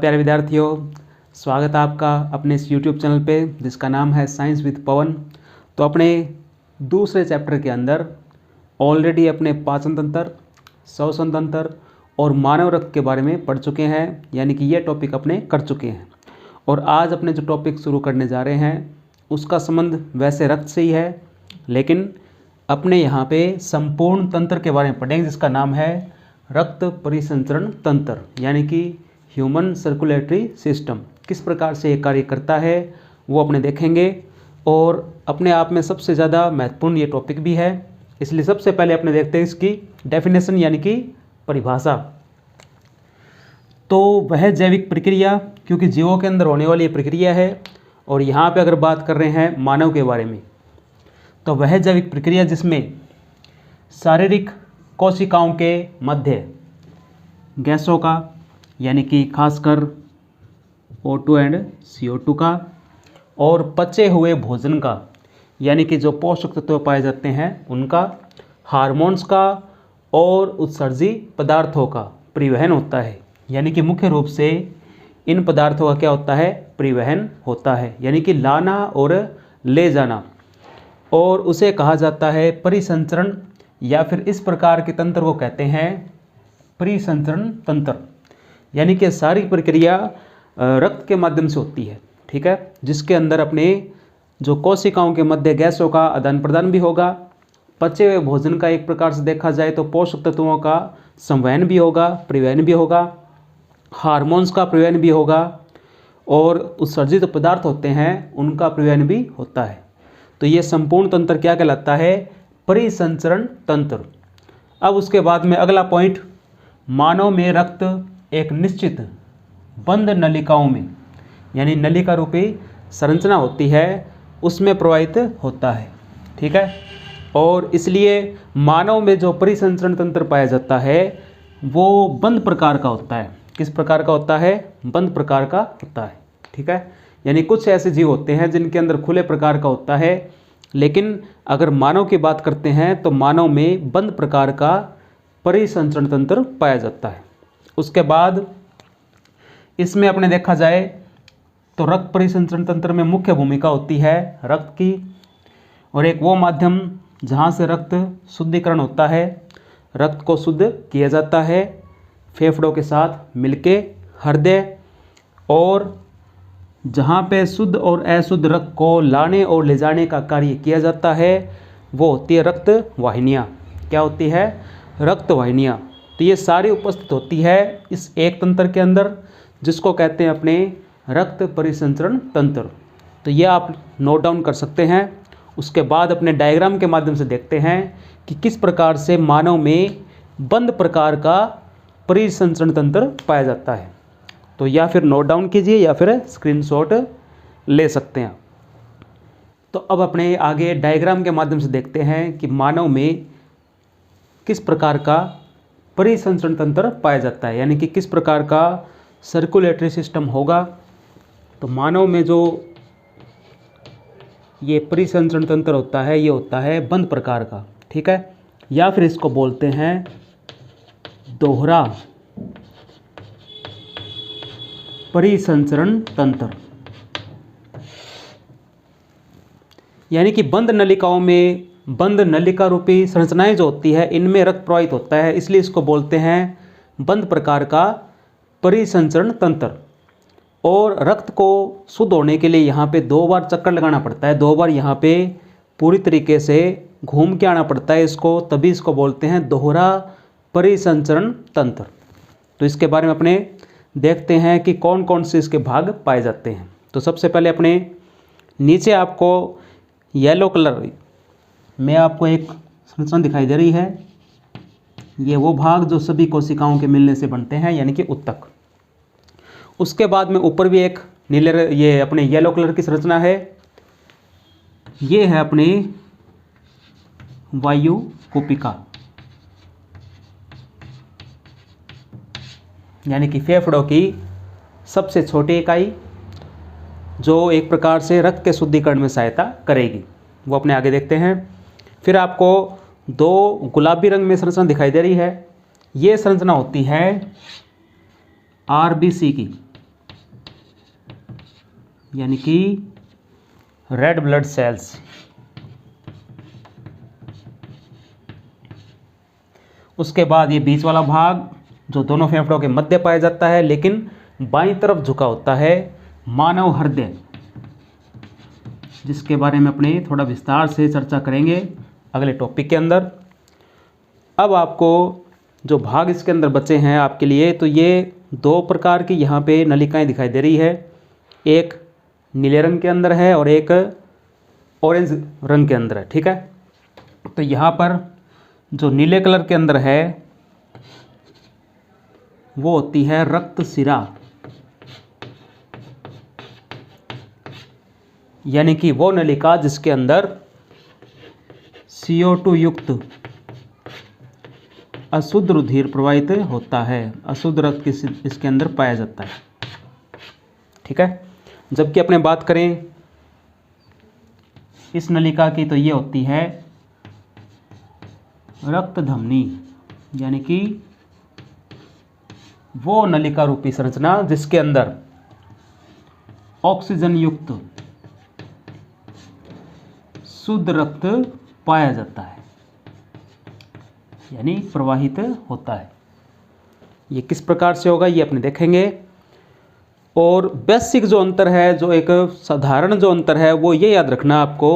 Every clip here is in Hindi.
प्यारे विद्यार्थियों, स्वागत है आपका अपने इस YouTube चैनल पे जिसका नाम है साइंस विद पवन। तो अपने दूसरे चैप्टर के अंदर ऑलरेडी अपने पाचन तंत्र, श्वसन तंत्र और मानव रक्त के बारे में पढ़ चुके हैं, यानी कि ये टॉपिक अपने कर चुके हैं। और आज अपने जो टॉपिक शुरू करने जा रहे हैं उसका संबंध वैसे रक्त से ही है, लेकिन अपने यहाँ पे संपूर्ण तंत्र के बारे में पढ़ेंगे जिसका नाम है रक्त परिसंचरण तंत्र, यानी कि ह्यूमन सर्कुलेटरी सिस्टम। किस प्रकार से ये कार्य करता है वो अपने देखेंगे और अपने आप में सबसे ज़्यादा महत्वपूर्ण ये टॉपिक भी है। इसलिए सबसे पहले अपने देखते हैं इसकी डेफिनेशन, यानी कि परिभाषा। तो वह जैविक प्रक्रिया, क्योंकि जीवों के अंदर होने वाली ये प्रक्रिया है, और यहाँ पे अगर बात कर रहे हैं मानव के बारे में, तो वह जैविक प्रक्रिया जिसमें शारीरिक कोशिकाओं के मध्य गैसों का, यानी कि खासकर O2 एंड CO2 का, और पचे हुए भोजन का, यानी कि जो पोषक तत्व पाए जाते हैं उनका, हार्मोन्स का और उत्सर्जित पदार्थों का परिवहन होता है। यानी कि मुख्य रूप से इन पदार्थों का क्या होता है? परिवहन होता है, यानी कि लाना और ले जाना, और उसे कहा जाता है परिसंचरण, या फिर इस प्रकार के तंत्र को कहते हैं परिसंचरण तंत्र। यानी कि सारी प्रक्रिया रक्त के माध्यम से होती है, ठीक है, जिसके अंदर अपने जो कोशिकाओं के मध्य गैसों का आदान प्रदान भी होगा, पचे हुए भोजन का एक प्रकार से देखा जाए तो पोषक तत्वों का संवहन भी होगा, परिवहन भी होगा, हार्मोन्स का परिवहन भी होगा, और उत्सर्जित पदार्थ होते हैं उनका परिवहन भी होता है। तो ये संपूर्ण तंत्र क्या कहलाता है? परिसंचरण तंत्र। अब उसके बाद में अगला पॉइंट, मानव में रक्त एक निश्चित बंद नलिकाओं में, यानी नलिका रूपी संरचना होती है, उसमें प्रवाहित होता है, ठीक है। और इसलिए मानव में जो परिसंचरण तंत्र पाया जाता है वो बंद प्रकार का होता है। किस प्रकार का होता है? बंद प्रकार का होता है, ठीक है। यानी कुछ ऐसे जीव होते हैं जिनके अंदर खुले प्रकार का होता है, लेकिन अगर मानव की बात करते हैं तो मानव में बंद प्रकार का परिसंचरण तंत्र पाया जाता है। उसके बाद इसमें अपने देखा जाए तो रक्त परिसंचरण तंत्र में मुख्य भूमिका होती है रक्त की, और एक वो माध्यम जहाँ से रक्त शुद्धिकरण होता है, रक्त को शुद्ध किया जाता है फेफड़ों के साथ मिलके हृदय, और जहाँ पे शुद्ध और अशुद्ध रक्त को लाने और ले जाने का कार्य किया जाता है वो होती है रक्त वाहिनियाँ। क्या होती है? रक्त वाहिनियाँ। तो ये सारी उपस्थित होती है इस एक तंत्र के अंदर, जिसको कहते हैं अपने रक्त परिसंचरण तंत्र। तो ये आप नोट डाउन कर सकते हैं। उसके बाद अपने डायग्राम के माध्यम से देखते हैं कि किस प्रकार से मानव में बंद प्रकार का परिसंचरण तंत्र पाया जाता है। तो या फिर नोट डाउन कीजिए या फिर स्क्रीनशॉट ले सकते हैं। तो अब अपने आगे डायग्राम के माध्यम से देखते हैं कि मानव में किस प्रकार का परिसंचरण तंत्र पाया जाता है, यानी कि किस प्रकार का सर्कुलेटरी सिस्टम होगा। तो मानव में जो ये परिसंचरण तंत्र होता है ये होता है बंद प्रकार का, ठीक है, या फिर इसको बोलते हैं दोहरा परिसंचरण तंत्र। यानी कि बंद नलिकाओं में बंद नलिका रूपी संरचनाएं जो होती है इनमें रक्त प्रवाहित होता है, इसलिए इसको बोलते हैं बंद प्रकार का परिसंचरण तंत्र। और रक्त को शुद्ध होने के लिए यहाँ पे 2 बार चक्कर लगाना पड़ता है, 2 बार यहाँ पे पूरी तरीके से घूम के आना पड़ता है इसको, तभी इसको बोलते हैं दोहरा परिसंचरण तंत्र। तो इसके बारे में अपने देखते हैं कि कौन कौन से इसके भाग पाए जाते हैं। तो सबसे पहले अपने नीचे आपको येलो कलर में आपको एक संरचना दिखाई दे रही है, ये वो भाग जो सभी कोशिकाओं के मिलने से बनते हैं, यानी कि ऊतक। उसके बाद में ऊपर भी एक ये अपने येलो कलर की संरचना है, ये है अपनी वायु कुपिका, यानी कि फेफड़ों की सबसे छोटी इकाई जो एक प्रकार से रक्त के शुद्धिकरण में सहायता करेगी, वो अपने आगे देखते हैं। फिर आपको 2 गुलाबी रंग में संरचना दिखाई दे रही है, ये संरचना होती है RBC की, यानी कि रेड ब्लड सेल्स। उसके बाद ये बीच वाला भाग जो दोनों फेफड़ों के मध्य पाया जाता है लेकिन बाईं तरफ झुका होता है, मानव हृदय, जिसके बारे में अपने थोड़ा विस्तार से चर्चा करेंगे अगले टॉपिक के अंदर। अब आपको जो भाग इसके अंदर बचे हैं आपके लिए, तो ये दो प्रकार की यहाँ पे नलिकाएं दिखाई दे रही है, एक नीले रंग के अंदर है और एक ऑरेंज रंग के अंदर है। ठीक है, तो यहाँ पर जो नीले कलर के अंदर है वो होती है रक्त शिरा, यानी कि वो नलिका जिसके अंदर CO2 युक्त अशुद्ध रुधिर प्रवाहित होता है, अशुद्ध रक्त इसके अंदर पाया जाता है। ठीक है, जबकि अपने बात करें इस नलिका की तो ये होती है रक्त धमनी, यानी कि वो नलिका रूपी संरचना जिसके अंदर ऑक्सीजन युक्त शुद्ध रक्त पाया जाता है, यानी प्रवाहित होता है। ये किस प्रकार से होगा ये अपने देखेंगे। और बेसिक जो अंतर है, जो एक साधारण जो अंतर है, वो ये याद रखना आपको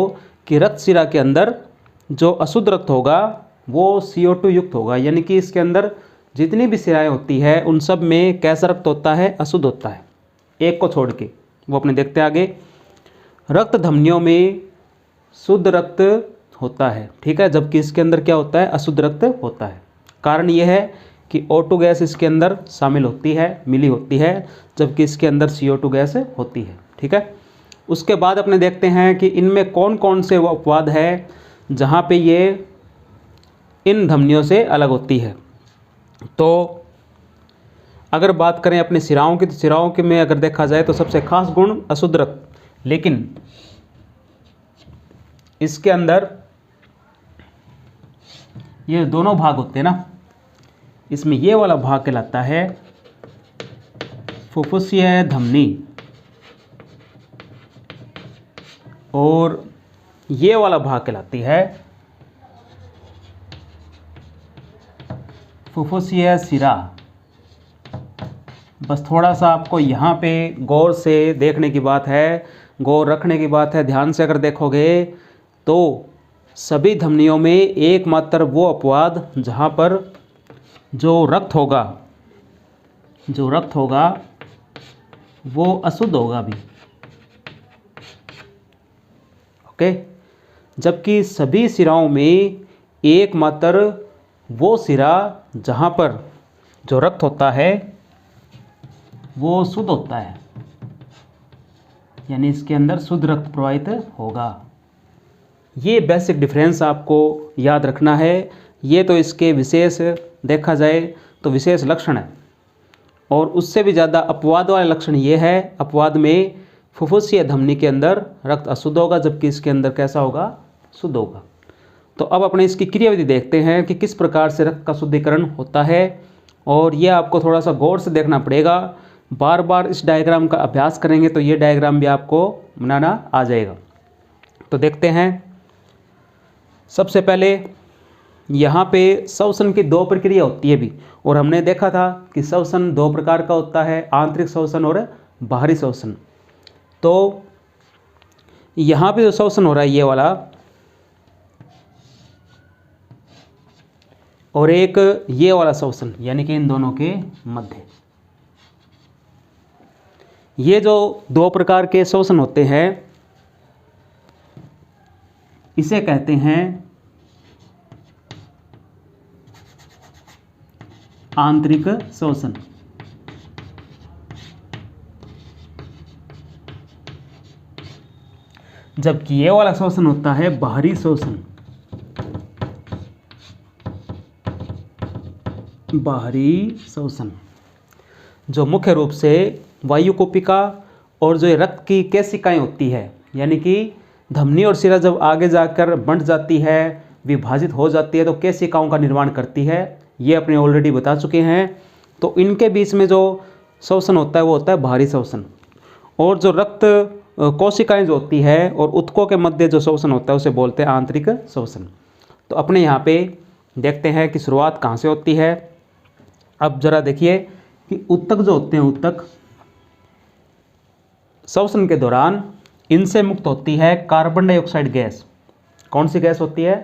कि रक्त शिरा के अंदर जो अशुद्ध रक्त होगा वो CO2 युक्त होगा, यानी कि इसके अंदर जितनी भी शिराएं होती है उन सब में कैसा रक्त होता है, अशुद्ध होता है, एक को छोड़ के। वो अपने देखते आगे। रक्त धमनियों में शुद्ध रक्त होता है, ठीक है, जबकि इसके अंदर क्या होता है, अशुद्ध रक्त होता है। कारण यह है कि O2 गैस इसके अंदर शामिल होती है, मिली होती है, जबकि इसके अंदर CO2 गैस होती है। ठीक है, उसके बाद अपने देखते हैं कि इनमें कौन कौन से वो अपवाद है जहाँ पे ये इन धमनियों से अलग होती है। तो अगर बात करें अपने शिराओं की, तो शिराओं के में अगर देखा जाए तो सबसे खास गुण अशुद्ध रक्त, लेकिन इसके अंदर ये दोनों भाग होते हैं ना, इसमें ये वाला भाग कहलाता है फुफ्फुसीय धमनी और ये वाला भाग कहलाती है फुफ्फुसीय शिरा। बस थोड़ा सा आपको यहाँ पे गौर से देखने की बात है, गौर रखने की बात है। ध्यान से अगर देखोगे तो सभी धमनियों में एकमात्र वो अपवाद जहाँ पर जो रक्त होगा वो अशुद्ध होगा भी। ओके, जबकि सभी शिराओं में एकमात्र वो शिरा जहाँ पर जो रक्त होता है वो शुद्ध होता है, यानी इसके अंदर शुद्ध रक्त प्रवाहित होगा। ये बेसिक डिफरेंस आपको याद रखना है। ये तो इसके विशेष देखा जाए तो विशेष लक्षण है, और उससे भी ज़्यादा अपवाद वाले लक्षण ये है, अपवाद में फुफ्फुसीय धमनी के अंदर रक्त अशुद्ध होगा, जबकि इसके अंदर कैसा होगा, शुद्ध होगा। तो अब अपने इसकी क्रियाविधि देखते हैं कि किस प्रकार से रक्त का शुद्धिकरण होता है, और ये आपको थोड़ा सा गौर से देखना पड़ेगा। बार बार इस डायग्राम का अभ्यास करेंगे तो ये डायग्राम भी आपको बनाना आ जाएगा। तो देखते हैं, सबसे पहले यहाँ पे श्वसन की दो प्रक्रिया होती है भी, और हमने देखा था कि श्वसन दो प्रकार का होता है, आंतरिक श्वसन और बाहरी श्वसन। तो यहाँ पे जो श्वसन हो रहा है ये वाला, और एक ये वाला श्वसन, यानी कि इन दोनों के मध्य ये जो दो प्रकार के श्वसन होते हैं इसे कहते हैं आंतरिक श्वसन। जबकि ये वाला श्वसन होता है बाहरी श्वसन। बाहरी श्वसन जो मुख्य रूप से वायुकोपिका और जो रक्त की केशिकाएं होती है, यानी कि धमनी और शिरा जब आगे जाकर बंट जाती है, विभाजित हो जाती है, तो केशिकाओं का निर्माण करती है। ये अपने ऑलरेडी बता चुके हैं। तो इनके बीच में जो श्वसन होता है वो होता है बाहरी श्वसन। और जो रक्त कोशिकाएं जो होती है और ऊतकों के मध्य जो श्वसन होता है उसे बोलते हैं आंतरिक श्वसन। तो अपने यहाँ पे देखते हैं कि शुरुआत कहाँ से होती है। अब जरा देखिए कि ऊतक जो होते हैं, ऊतक श्वसन के दौरान इनसे मुक्त होती है कार्बन डाइऑक्साइड गैस। कौन सी गैस होती है?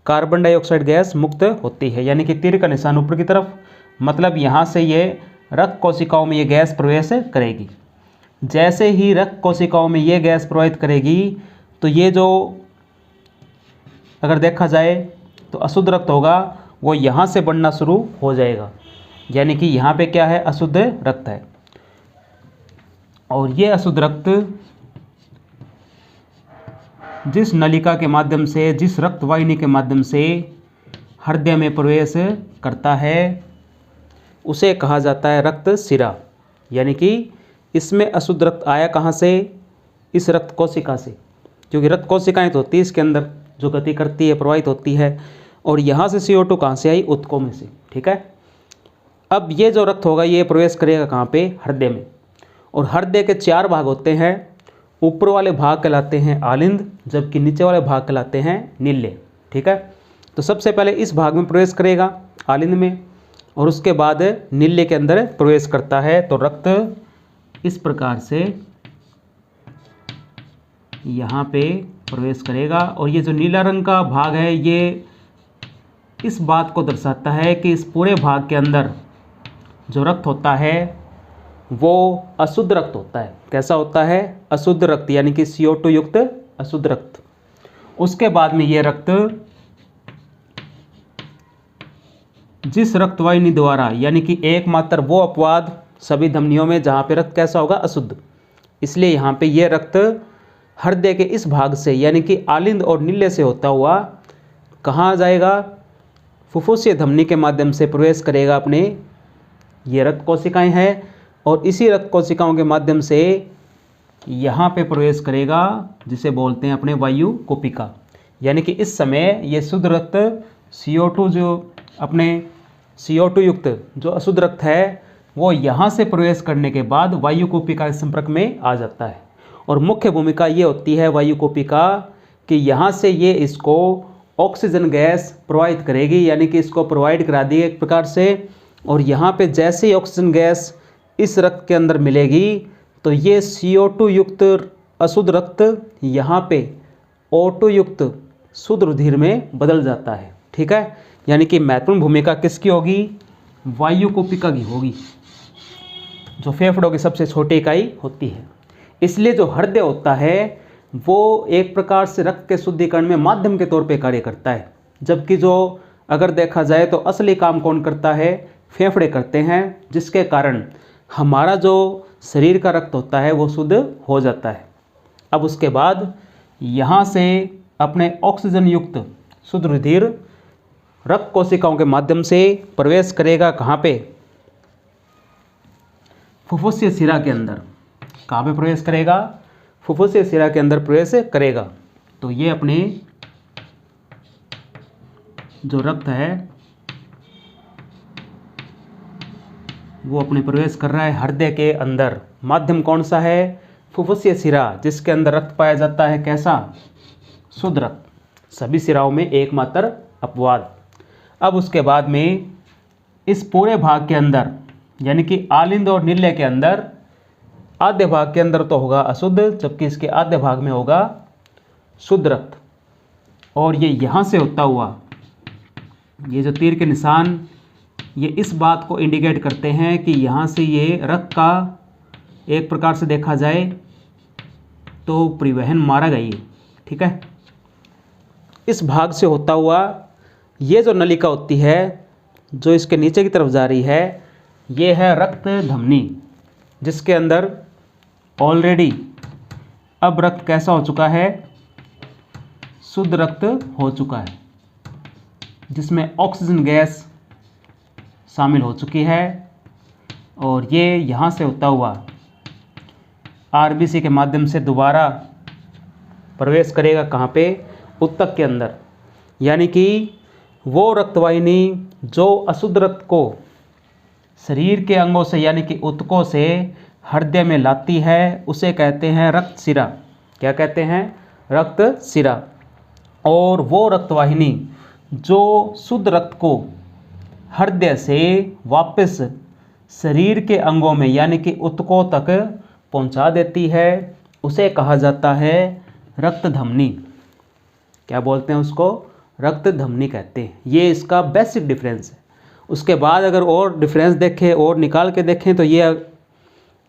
कार्बन डाइऑक्साइड गैस मुक्त होती है, यानी कि तीर का निशान ऊपर की तरफ, मतलब यहाँ से ये रक्त कोशिकाओं में ये गैस प्रवेश करेगी। जैसे ही रक्त कोशिकाओं में ये गैस प्रवाहित करेगी तो ये जो अगर देखा जाए तो अशुद्ध रक्त होगा वो यहाँ से बढ़ना शुरू हो जाएगा, यानी कि यहाँ पे क्या है? अशुद्ध रक्त है। और ये अशुद्ध रक्त जिस नलिका के माध्यम से, जिस रक्तवाहिनी के माध्यम से हृदय में प्रवेश करता है उसे कहा जाता है रक्त शिरा। यानी कि इसमें अशुद्ध रक्त आया कहाँ से? इस रक्त कोशिका से, क्योंकि रक्त कोशिकाएं तो होती है इसके अंदर जो गति करती है, प्रवाहित होती है। और यहाँ से CO2 कहाँ से आई? ऊतकों में से। ठीक है। अब ये जो रक्त होगा ये प्रवेश करेगा कहाँ पे? हृदय में। और हृदय के 4 भाग होते हैं। ऊपर वाले भाग कहलाते हैं आलिंद, जबकि नीचे वाले भाग कहलाते हैं नील्य। ठीक है। तो सबसे पहले इस भाग में प्रवेश करेगा, आलिंद में, और उसके बाद नील्य के अंदर प्रवेश करता है। तो रक्त इस प्रकार से यहाँ पे प्रवेश करेगा। और ये जो नीला रंग का भाग है ये इस बात को दर्शाता है कि इस पूरे भाग के अंदर जो रक्त होता है वो अशुद्ध रक्त होता है। कैसा होता है? अशुद्ध रक्त, यानी कि CO2 युक्त अशुद्ध रक्त। उसके बाद में ये रक्त जिस रक्तवाहिनी द्वारा, यानी कि एकमात्र वो अपवाद सभी धमनियों में जहाँ पे रक्त कैसा होगा? अशुद्ध। इसलिए यहाँ पे ये रक्त हृदय के इस भाग से, यानी कि आलिंद और नील्य से होता हुआ कहाँ जाएगा? फुफ्फुसीय धमनी के माध्यम से प्रवेश करेगा अपने, ये रक्त कोशिकाएं हैं, और इसी रक्त कोशिकाओं के माध्यम से यहाँ पे प्रवेश करेगा जिसे बोलते हैं अपने वायु कोशिका। यानी कि इस समय ये शुद्ध रक्त CO2 जो अपने CO2 युक्त जो अशुद्ध रक्त है वो यहाँ से प्रवेश करने के बाद वायु कोशिका के संपर्क में आ जाता है। और मुख्य भूमिका ये होती है वायु कोशिका कि यहाँ से ये इसको ऑक्सीजन गैस प्रोवाइड करेगी, यानी कि इसको प्रोवाइड करा दी एक प्रकार से। और यहाँ पे जैसे ही ऑक्सीजन गैस इस रक्त के अंदर मिलेगी तो ये CO2 युक्त अशुद्ध रक्त यहाँ पे O2 युक्त शुद्ध रुधिर में बदल जाता है। ठीक है। यानी कि महत्वपूर्ण भूमिका किसकी होगी? वायु कोशिका की होगी, जो फेफड़ों की सबसे छोटी इकाई होती है। इसलिए जो हृदय होता है वो एक प्रकार से रक्त के शुद्धिकरण में माध्यम के तौर पे कार्य करता है, जबकि जो अगर देखा जाए तो असली काम कौन करता है? फेफड़े करते हैं, जिसके कारण हमारा जो शरीर का रक्त होता है वो शुद्ध हो जाता है। अब उसके बाद यहाँ से अपने ऑक्सीजन युक्त शुद्ध रुधिर रक्त कोशिकाओं के माध्यम से प्रवेश करेगा कहाँ पे? फुफ्फुसीय शिरा के अंदर। कहाँ पे प्रवेश करेगा? फुफ्फुसीय शिरा के अंदर प्रवेश करेगा। तो ये अपने जो रक्त है वो अपने प्रवेश कर रहा है हृदय के अंदर। माध्यम कौन सा है? फुफ्फुसीय शिरा, जिसके अंदर रक्त पाया जाता है कैसा? शुद्ध रक्त। सभी शिराओं में एकमात्र अपवाद। अब उसके बाद में इस पूरे भाग के अंदर, यानी कि आलिंद और नील्य के अंदर, आधे भाग के अंदर तो होगा अशुद्ध, जबकि इसके आधे भाग में होगा शुद्ध रक्त। और ये यहाँ से होता हुआ, ये जो तीर के निशान ये इस बात को इंडिकेट करते हैं कि यहाँ से ये रक्त का एक प्रकार से देखा जाए तो परिवहन मारा गई है। ठीक है। इस भाग से होता हुआ ये जो नलिका होती है जो इसके नीचे की तरफ जा रही है, ये है रक्त धमनी, जिसके अंदर ऑलरेडी अब रक्त कैसा हो चुका है? शुद्ध रक्त हो चुका है, जिसमें ऑक्सीजन गैस शामिल हो चुकी है। और ये यहाँ से होता हुआ RBC के माध्यम से दोबारा प्रवेश करेगा कहाँ पे? ऊतक के अंदर। यानी कि वो रक्तवाहिनी जो अशुद्ध रक्त को शरीर के अंगों से, यानी कि ऊतकों से हृदय में लाती है उसे कहते हैं रक्त शिरा। क्या कहते हैं? रक्त शिरा। और वो रक्तवाहिनी जो शुद्ध रक्त को हृदय से वापस शरीर के अंगों में यानी कि ऊतकों तक पहुंचा देती है उसे कहा जाता है रक्त धमनी। क्या बोलते हैं उसको? रक्त धमनी कहते हैं। ये इसका बेसिक डिफरेंस है। उसके बाद अगर और डिफरेंस देखें और निकाल के देखें तो ये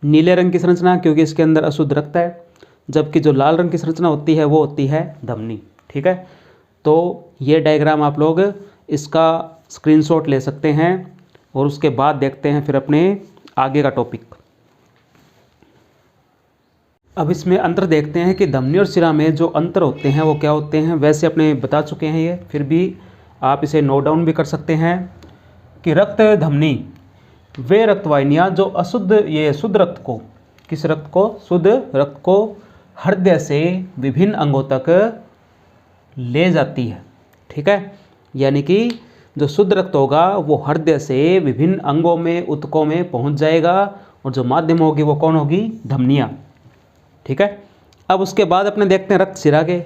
नीले रंग की संरचना क्योंकि इसके अंदर अशुद्ध रक्त है, जबकि जो लाल रंग की संरचना होती है वो होती है धमनी। ठीक है, तो ये डायग्राम आप लोग इसका स्क्रीनशॉट ले सकते हैं और उसके बाद देखते हैं फिर अपने आगे का टॉपिक। अब इसमें अंतर देखते हैं कि धमनी और शिरा में जो अंतर होते हैं वो क्या होते हैं। वैसे अपने बता चुके हैं ये, फिर भी आप इसे नोट डाउन भी कर सकते हैं कि रक्त धमनी वे रक्तवाहिनियाँ जो शुद्ध रक्त को, किस रक्त को? शुद्ध रक्त को हृदय से विभिन्न अंगों तक ले जाती है। ठीक है, यानी कि जो शुद्ध रक्त होगा वो हृदय से विभिन्न अंगों में, ऊतकों में पहुंच जाएगा और जो माध्यम होगी वो कौन होगी? धमनियाँ। ठीक है, अब उसके बाद अपने देखते हैं रक्त शिरा के।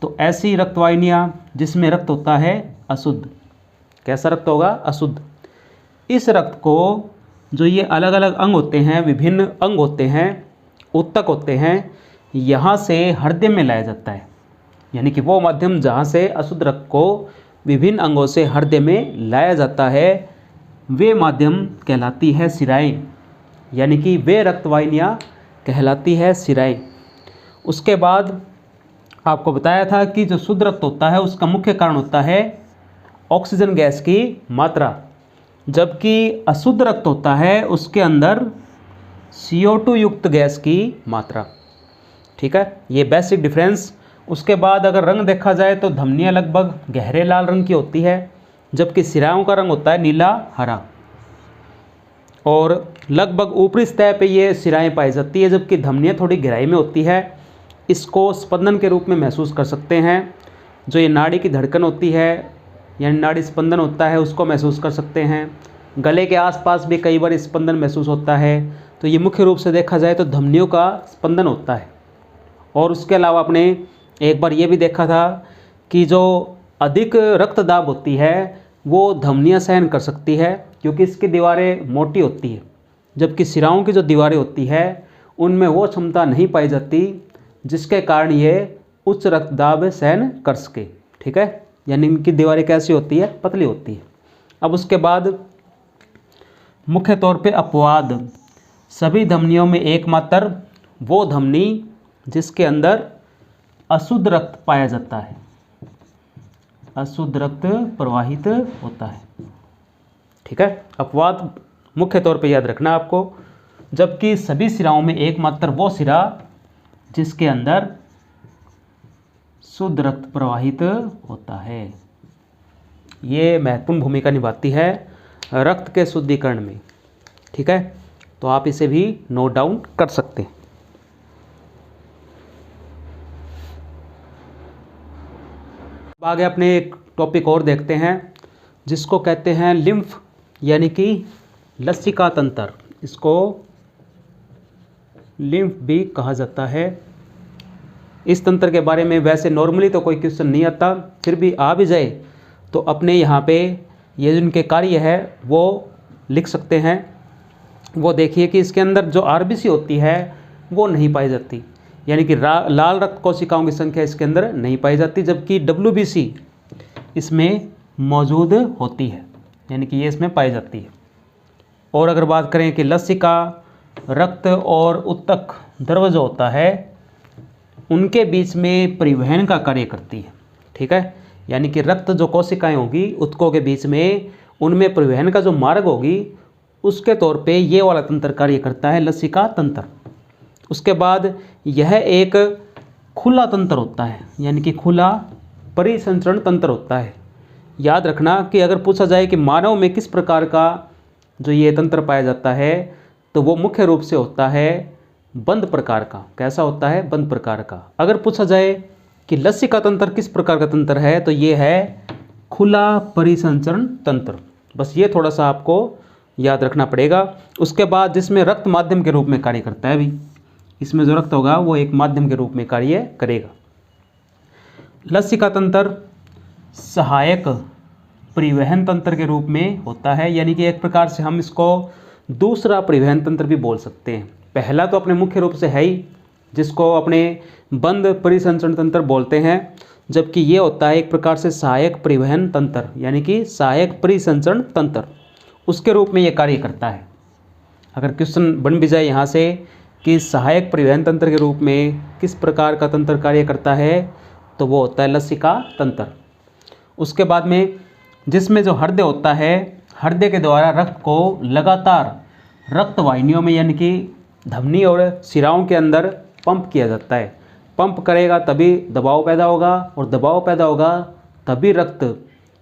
तो ऐसी रक्तवाहिनियाँ जिसमें रक्त होता है अशुद्ध। कैसा रक्त होगा? अशुद्ध। इस रक्त को जो ये अलग अलग अंग होते हैं, विभिन्न अंग होते हैं, ऊतक होते हैं, यहाँ से हृदय में लाया जाता है। यानी कि वो माध्यम जहाँ से अशुद्ध रक्त को विभिन्न अंगों से हृदय में लाया जाता है वे माध्यम कहलाती है शिराएँ। यानी कि वे रक्तवाहिनियाँ कहलाती है शिराएँ। उसके बाद आपको बताया था कि जो शुद्ध रक्त होता है उसका मुख्य कारण होता है ऑक्सीजन गैस की मात्रा, जबकि अशुद्ध रक्त होता है उसके अंदर CO2 युक्त गैस की मात्रा। ठीक है, ये बेसिक डिफरेंस। उसके बाद अगर रंग देखा जाए तो धमनियाँ लगभग गहरे लाल रंग की होती है, जबकि शिराओं का रंग होता है नीला हरा। और लगभग ऊपरी सतह पे ये शिराएँ पाई जाती है, जबकि धमनियाँ थोड़ी गहराई में होती है। इसको स्पंदन के रूप में महसूस कर सकते हैं। जो ये नाड़ी की धड़कन होती है यानी नाड़ी स्पंदन होता है उसको महसूस कर सकते हैं। गले के आसपास भी कई बार स्पंदन महसूस होता है। तो ये मुख्य रूप से देखा जाए तो धमनियों का स्पंदन होता है। और उसके अलावा आपने एक बार ये भी देखा था कि जो अधिक रक्तदाब होती है वो धमनियाँ सहन कर सकती है क्योंकि इसकी दीवारें मोटी होती है, जबकि शिराओं की जो दीवारें होती है उनमें वो क्षमता नहीं पाई जाती जिसके कारण ये उच्च रक्तदाब सहन कर सके। ठीक है, यानी इनकी दीवारें कैसी होती है? पतली होती है। अब उसके बाद मुख्य तौर पे अपवाद। सभी धमनियों में एकमात्र वो धमनी जिसके अंदर अशुद्ध रक्त पाया जाता है, अशुद्ध रक्त प्रवाहित होता है। ठीक है, अपवाद मुख्य तौर पे याद रखना आपको। जबकि सभी शिराओं में एकमात्र वो शिरा जिसके अंदर शुद्ध रक्त प्रवाहित होता है। ये महत्वपूर्ण भूमिका निभाती है रक्त के शुद्धिकरण में। ठीक है, तो आप इसे भी नोट डाउन कर सकते हैं। अब आगे अपने एक टॉपिक और देखते हैं जिसको कहते हैं लिम्फ यानी कि लसिका तंत्र। इसको लिम्फ भी कहा जाता है। इस तंत्र के बारे में वैसे नॉर्मली तो कोई क्वेश्चन नहीं आता, फिर भी आ भी जाए तो अपने यहाँ पे ये जिनके कार्य है वो लिख सकते हैं। वो देखिए कि इसके अंदर जो RBC होती है वो नहीं पाई जाती, यानी कि लाल रक्त कोशिकाओं की संख्या इसके अंदर नहीं पाई जाती, जबकि WBC इसमें मौजूद होती है, यानी कि ये इसमें पाई जाती है। और अगर बात करें कि लसिका रक्त और उत्तक द्रव जो होता है उनके बीच में परिवहन का कार्य करती है। ठीक है, यानी कि रक्त जो कोशिकाएं होगी उत्तकों के बीच में उनमें परिवहन का जो मार्ग होगी उसके तौर पे ये वाला तंत्र कार्य करता है, लसिका तंत्र। उसके बाद यह एक खुला तंत्र होता है, यानी कि खुला परिसंचरण तंत्र होता है। याद रखना कि अगर पूछा जाए कि मानव में किस प्रकार का जो ये तंत्र पाया जाता है तो वो मुख्य रूप से होता है बंद प्रकार का। कैसा होता है? बंद प्रकार का। अगर पूछा जाए कि लसिका तंत्र किस प्रकार का तंत्र है तो ये है खुला परिसंचरण तंत्र। बस ये थोड़ा सा आपको याद रखना पड़ेगा। उसके बाद जिसमें रक्त माध्यम के रूप में कार्य करता है, भी इसमें जो रक्त होगा वो एक माध्यम के रूप में कार्य करेगा। लसिका तंत्र सहायक परिवहन तंत्र के रूप में होता है, यानी कि एक प्रकार से हम इसको दूसरा परिवहन तंत्र भी बोल सकते हैं। पहला तो अपने मुख्य रूप से है ही, जिसको अपने बंद परिसंचरण तंत्र बोलते हैं, जबकि ये होता है एक प्रकार से सहायक परिवहन तंत्र, यानी कि सहायक परिसंचरण तंत्र, उसके रूप में ये कार्य करता है। अगर क्वेश्चन बन भी जाए यहाँ से कि सहायक परिवहन तंत्र के रूप में किस प्रकार का तंत्र कार्य करता है, तो वो होता है लसिका तंत्र। उसके बाद में जिसमें जो हृदय होता है, हृदय के द्वारा रक्त को लगातार रक्त वाहिनियों में यानी कि धमनी और शिराओं के अंदर पंप किया जाता है। पंप करेगा तभी दबाव पैदा होगा, और दबाव पैदा होगा तभी रक्त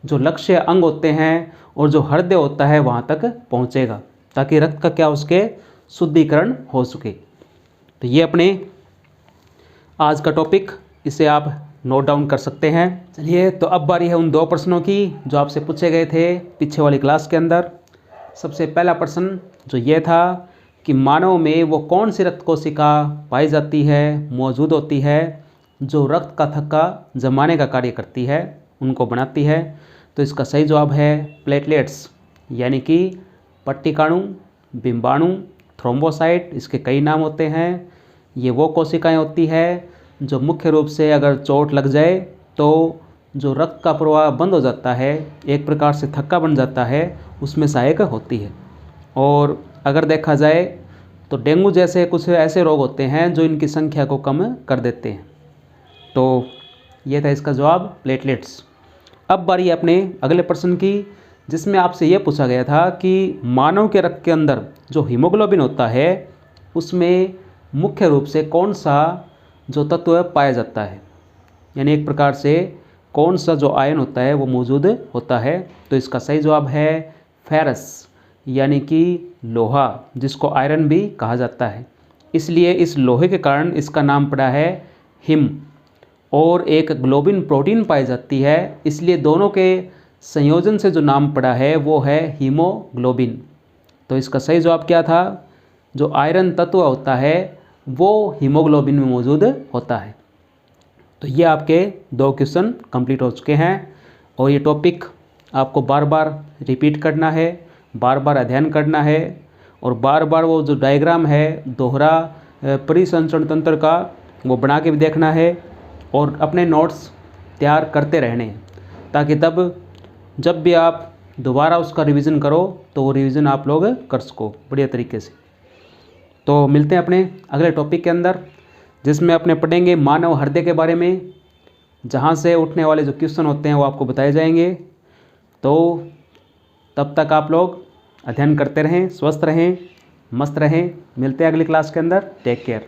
जो लक्ष्य अंग होते हैं और जो हृदय होता है वहाँ तक पहुँचेगा, ताकि रक्त का क्या उसके शुद्धिकरण हो सके। तो ये अपने आज का टॉपिक, इसे आप नोट डाउन कर सकते हैं। चलिए, तो अब बारी है उन 2 प्रश्नों की जो आपसे पूछे गए थे पीछे वाली क्लास के अंदर। सबसे पहला प्रश्न जो ये था कि मानव में वो कौन सी रक्त कोशिका पाई जाती है, मौजूद होती है, जो रक्त का थक्का जमाने का कार्य करती है, उनको बनाती है। तो इसका सही जवाब है प्लेटलेट्स, यानी कि पट्टिकाणु, बिंबाणु, थ्रोम्बोसाइट, इसके कई नाम होते हैं। ये वो कोशिकाएं होती है जो मुख्य रूप से अगर चोट लग जाए तो जो रक्त का प्रवाह बंद हो जाता है, एक प्रकार से थक्का बन जाता है, उसमें सहायक होती है। और अगर देखा जाए तो डेंगू जैसे कुछ ऐसे रोग होते हैं जो इनकी संख्या को कम कर देते हैं। तो ये था इसका जवाब, प्लेटलेट्स। अब बारी अपने अगले प्रश्न की, जिसमें आपसे ये पूछा गया था कि मानव के रक्त के अंदर जो हीमोग्लोबिन होता है उसमें मुख्य रूप से कौन सा जो तत्व पाया जाता है, यानी एक प्रकार से कौन सा जो आयन होता है वो मौजूद होता है। तो इसका सही जवाब है फेरस, यानी कि लोहा, जिसको आयरन भी कहा जाता है। इसलिए इस लोहे के कारण इसका नाम पड़ा है हिम। और एक ग्लोबिन प्रोटीन पाई जाती है, इसलिए दोनों के संयोजन से जो नाम पड़ा है वो है हीमोग्लोबिन। तो इसका सही जवाब क्या था, जो आयरन तत्व होता है वो हीमोग्लोबिन में मौजूद होता है। तो ये आपके 2 क्वेश्चन कंप्लीट हो चुके हैं, और ये टॉपिक आपको बार बार रिपीट करना है, बार बार अध्ययन करना है, और बार बार वो जो डायग्राम है दोहरा परिसंचरण तंत्र का वो बना के भी देखना है, और अपने नोट्स तैयार करते रहने हैं, ताकि तब जब भी आप दोबारा उसका रिवीजन करो तो वो रिवीजन आप लोग कर सको बढ़िया तरीके से। तो मिलते हैं अपने अगले टॉपिक के अंदर, जिसमें अपने पढ़ेंगे मानव हृदय के बारे में, जहाँ से उठने वाले जो क्वेश्चन होते हैं वो आपको बताए जाएंगे। तो तब तक आप लोग अध्ययन करते रहें, स्वस्थ रहें, मस्त रहें। मिलते हैं अगली क्लास के अंदर। Take care.